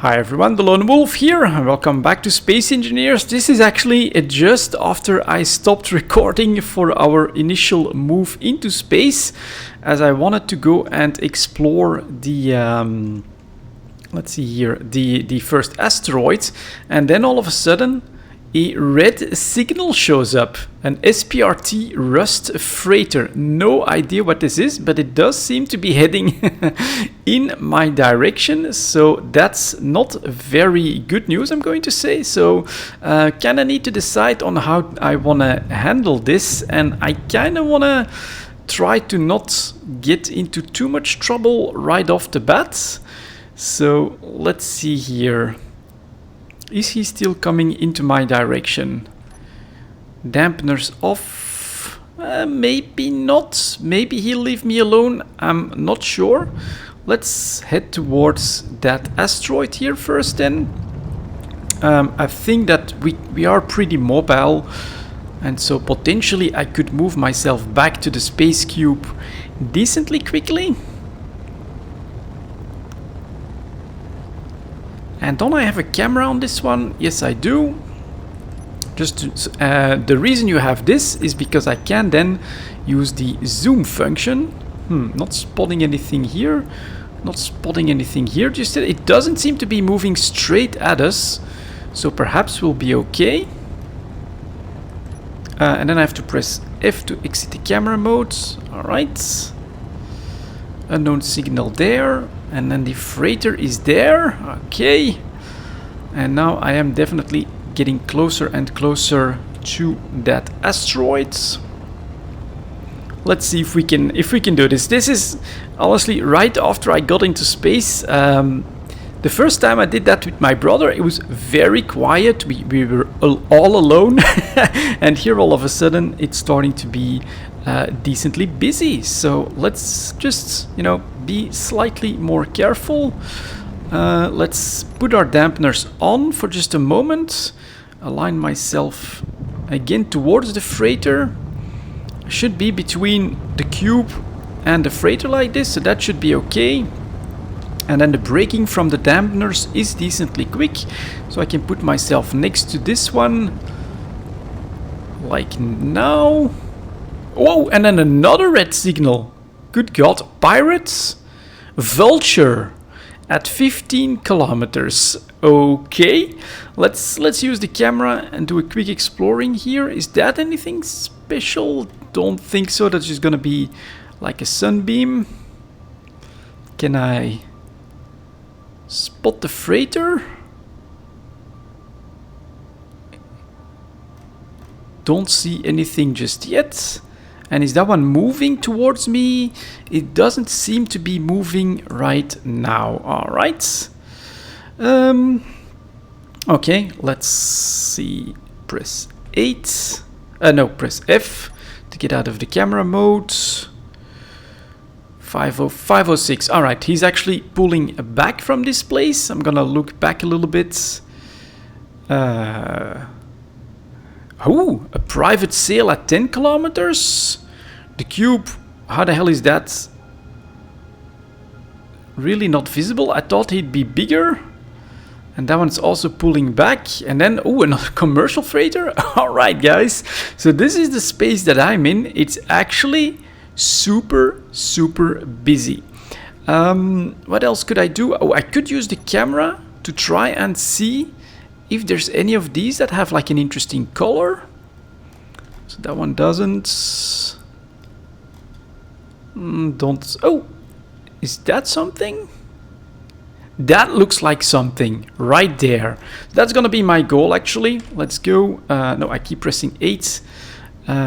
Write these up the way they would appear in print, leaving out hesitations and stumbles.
Hi everyone, delonewolf here, and welcome back to Space Engineers. This is actually just after I stopped recording for our initial move into space, as I wanted to go and explore the, let's see here, the first asteroid, and then all of a sudden a red signal shows up, an SPRT Rust freighter. No idea what this is, but it does seem to be heading in my direction, so that's not very good news, I'm going to say. So kind of need to decide on how I want to handle this, and I kind of want to try to not get into too much trouble right off the bat. So let's see here. Is he still coming into my direction? Dampeners off. Maybe not. Maybe he'll leave me alone. I'm not sure. Let's head towards that asteroid here first then. I think that we are pretty mobile, and so potentially I could move myself back to the space cube decently quickly. And don't I have a camera on this one? Yes, I do. Just to, the reason you have this is because I can then use the zoom function. Not spotting anything here. Not spotting anything here. Just it doesn't seem to be moving straight at us, so perhaps we'll be okay. And then I have to press F to exit the camera mode. All right. Unknown signal there. And then the freighter is there. Okay. And now I am definitely getting closer and closer to that asteroid. Let's see if we can do this. This is honestly right after I got into space. The first time I did that with my brother, it was very quiet. We were all alone. And here all of a sudden it's starting to be decently busy. So let's just, be slightly more careful. Let's put our dampeners on for just a moment. Align myself again towards the freighter. I should be between the cube and the freighter like this, so that should be okay. And then the braking from the dampeners is decently quick, so I can put myself next to this one like now. Whoa, and then another red signal. Good God, pirates? Vulture at 15 kilometers. Okay, let's use the camera and do a quick exploring here. Is that anything special? Don't think so. That's just gonna be like a sunbeam. Can I spot the freighter? Don't see anything just yet. And is that one moving towards me? It doesn't seem to be moving right now. All right. Okay, let's see. Press 8. No, press F to get out of the camera mode. 506. All right, he's actually pulling back from this place. I'm gonna look back a little bit. Oh, a private sail at 10 kilometers? The cube, how the hell is that? Really not visible? I thought he'd be bigger. And that one's also pulling back. And then, oh, another commercial freighter? Alright, guys. So this is the space that I'm in. It's actually super, super busy. What else could I do? Oh, I could use the camera to try and see if there's any of these that have like an interesting color. So that one doesn't. Don't. Oh, is that something? That looks like something right there. That's gonna be my goal actually. Let's go. No, I keep pressing 8,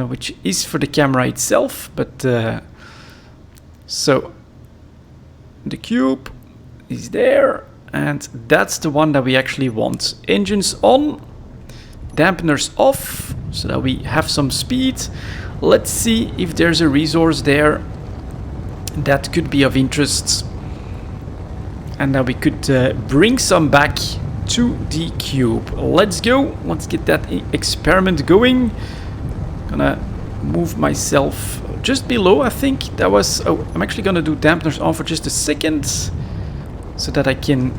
which is for the camera itself. But so the cube is there. And that's the one that we actually want. Engines on, dampeners off, so that we have some speed. Let's see if there's a resource there that could be of interest, and that we could bring some back to the cube. Let's go. Let's get that experiment going. Gonna move myself just below, I think. That was... Oh, I'm actually gonna do dampeners on for just a second, so that I can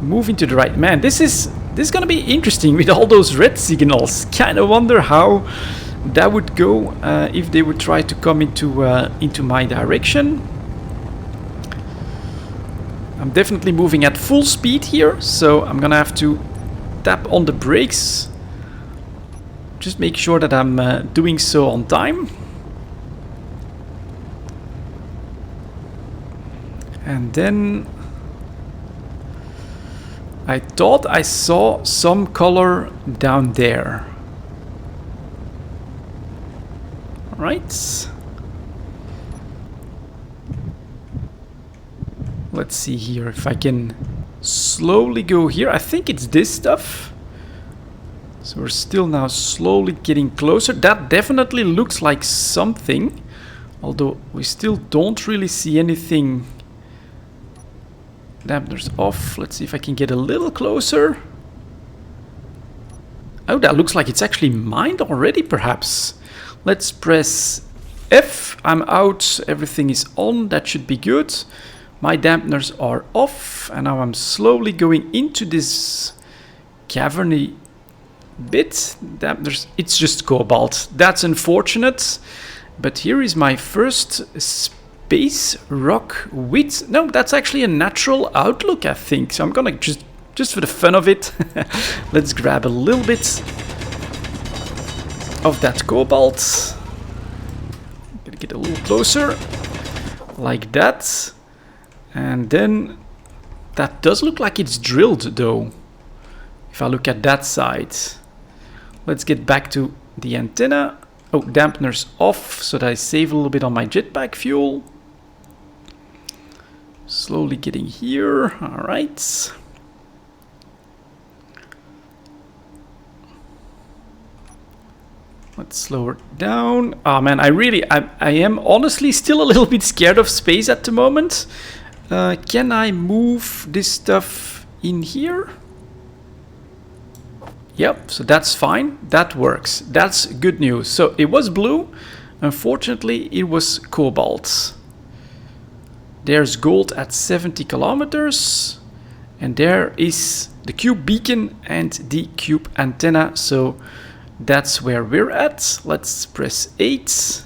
moving to the right. Man, this is gonna be interesting with all those red signals. Kind of wonder how that would go if they would try to come into my direction. I'm definitely moving at full speed here, so I'm gonna have to tap on the brakes. Just make sure that I'm doing so on time. And then I thought I saw some color down there. Right. Let's see here if I can slowly go here. I think it's this stuff. So we're still now slowly getting closer. That definitely looks like something. Although we still don't really see anything. Dampeners off. Let's see if I can get a little closer. Oh, that looks like it's actually mined already, perhaps. Let's press F. I'm out. Everything is on. That should be good. My dampeners are off. And now I'm slowly going into this cavernous bit. Dampeners. It's just cobalt. That's unfortunate. But here is my first space rock with... No, that's actually a natural outlook, I think. So I'm gonna just for the fun of it, let's grab a little bit of that cobalt. I'm gonna get a little closer, like that. And then that does look like it's drilled, though. If I look at that side. Let's get back to the antenna. Oh, dampeners off, so that I save a little bit on my jetpack fuel. Slowly getting here. All right. Let's slow it down. Oh man, I am honestly still a little bit scared of space at the moment. Can I move this stuff in here? Yep, so that's fine. That works. That's good news. So it was blue. Unfortunately, it was cobalt. There's gold at 70 kilometers. And there is the cube beacon and the cube antenna. So that's where we're at. Let's press 8.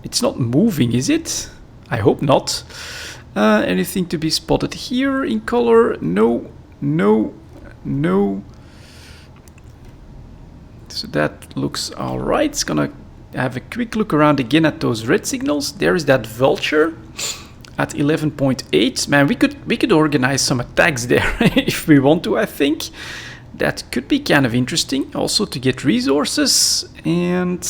It's not moving, is it? I hope not. Anything to be spotted here in color? No, no, no. So that looks all right. It's gonna have a quick look around again at those red signals. There is that vulture at 11.8. Man, we could organize some attacks there if we want to, I think. That could be kind of interesting. Also to get resources. And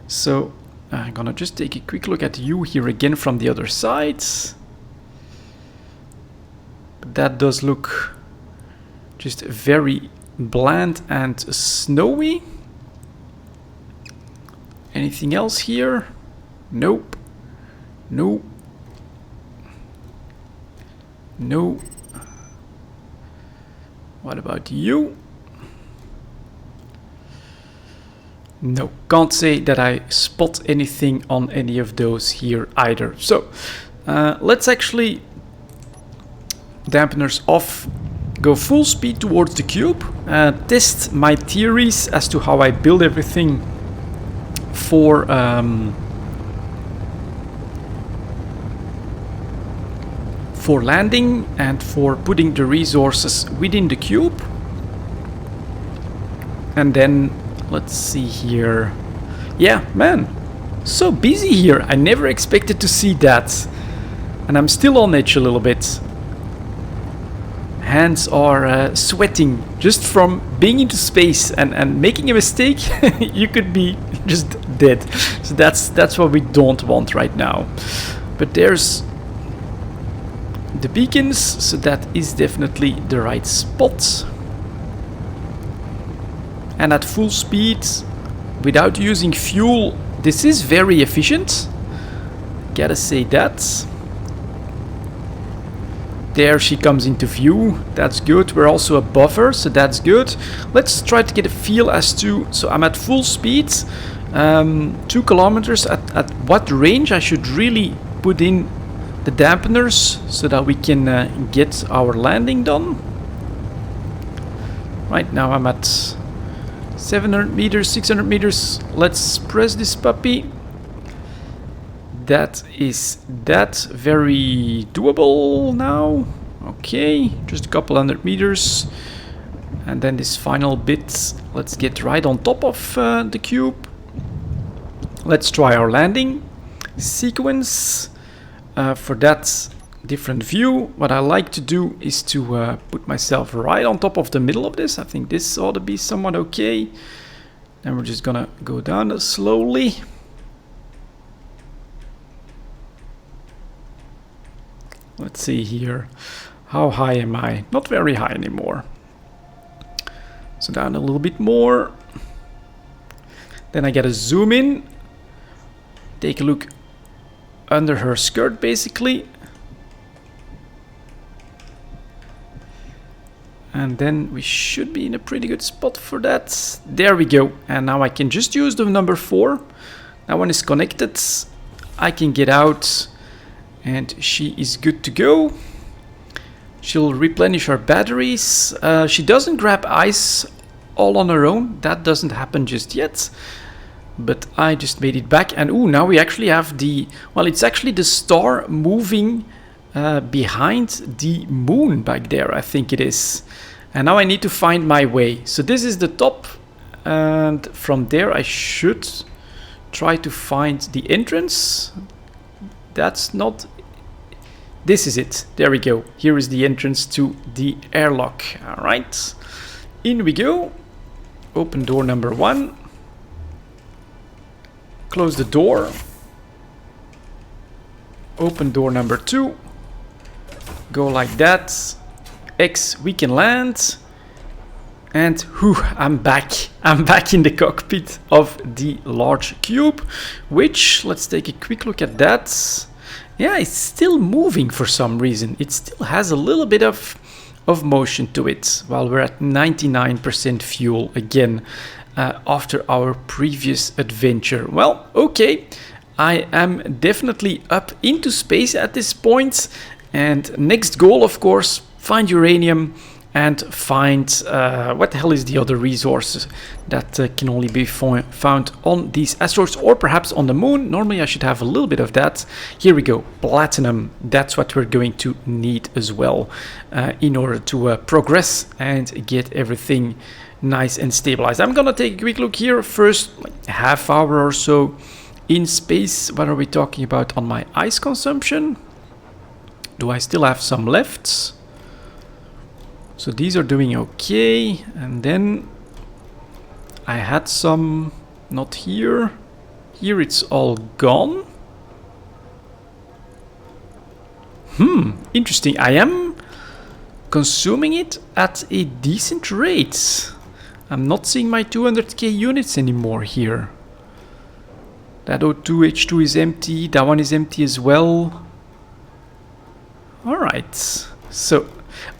so I'm gonna just take a quick look at you here again from the other side. That does look just very bland and snowy. Anything else here? Nope. No. No. What about you? No, can't say that I spot anything on any of those here either. So let's actually dampeners off, go full speed towards the cube, test my theories as to how I build everything for landing and for putting the resources within the cube. And then let's see here. Yeah, man, so busy here. I never expected to see that. And I'm still on edge a little bit. Hands are sweating just from being into space and making a mistake. You could be just dead. So that's what we don't want right now. But there's the beacons, so that is definitely the right spot. And at full speed, without using fuel, this is very efficient. Gotta say that. There she comes into view. That's good. We're also above her, so that's good. Let's try to get a feel as to... So I'm at full speed. 2 kilometers. At what range I should really put in the dampeners so that we can get our landing done. Right now I'm at 700 meters, 600 meters. Let's press this puppy. That is that. Very doable now. Okay, just a couple hundred meters. And then this final bit, let's get right on top of the cube. Let's try our landing sequence. For that different view, what I like to do is to put myself right on top of the middle of this. I think this ought to be somewhat okay. Then we're just gonna go down slowly. Let's see here. How high am I? Not very high anymore. So down a little bit more. Then I gotta zoom in. Take a look under her skirt, basically. And then we should be in a pretty good spot for that. There we go. And now I can just use the number 4. That one is connected. I can get out and she is good to go. She'll replenish her batteries. She doesn't grab ice all on her own. That doesn't happen just yet. But I just made it back, and now we actually have the, well, it's actually the star moving behind the moon back there, I think it is. And now I need to find my way. So this is the top, and from there I should try to find the entrance. That's not, this is it. There we go. Here is the entrance to the airlock. All right, in we go. Open door number 1. Close the door. Open door number 2. Go like that. X, we can land. And whew, I'm back. I'm back in the cockpit of the large cube, which, let's take a quick look at that. Yeah, it's still moving for some reason. It still has a little bit of motion to it, while we're at 99% fuel again. After our previous adventure. Well, okay, I am definitely up into space at this point, and next goal, of course, find uranium and find what the hell is the other resources that can only be found on these asteroids, or perhaps on the moon. Normally I should have a little bit of that. Here we go, platinum. That's what we're going to need as well in order to progress and get everything nice and stabilized. I'm gonna take a quick look here. First, like a half hour or so in space. What are we talking about on my ice consumption? Do I still have some left? So these are doing okay. And then I had some, not here. Here it's all gone. Interesting. I am consuming it at a decent rate. I'm not seeing my 200k units anymore here. That O2H2 is empty. That one is empty as well. Alright. So,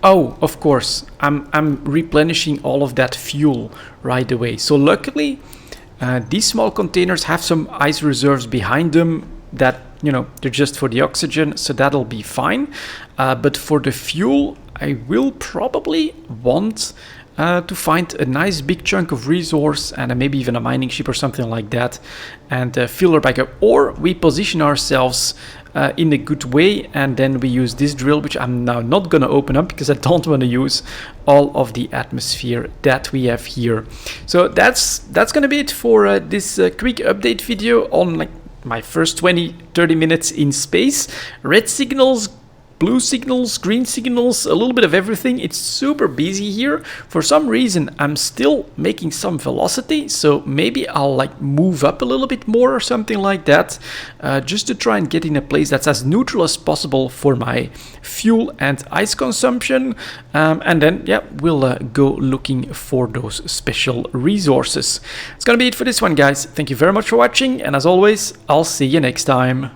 oh, of course, I'm replenishing all of that fuel right away. So luckily, these small containers have some ice reserves behind them that, you know, they're just for the oxygen, so that'll be fine. But for the fuel, I will probably want to find a nice big chunk of resource and maybe even a mining ship or something like that, and fill her back up. Or we position ourselves in a good way, and then we use this drill, which I'm now not going to open up because I don't want to use all of the atmosphere that we have here. So that's going to be it for this quick update video on like my first 20-30 minutes in space. Red signals, blue signals, green signals, a little bit of everything. It's super busy here. For some reason, I'm still making some velocity, so maybe I'll like move up a little bit more or something like that, just to try and get in a place that's as neutral as possible for my fuel and ice consumption. And then, yeah, we'll go looking for those special resources. It's gonna be it for this one, guys. Thank you very much for watching, and as always, I'll see you next time.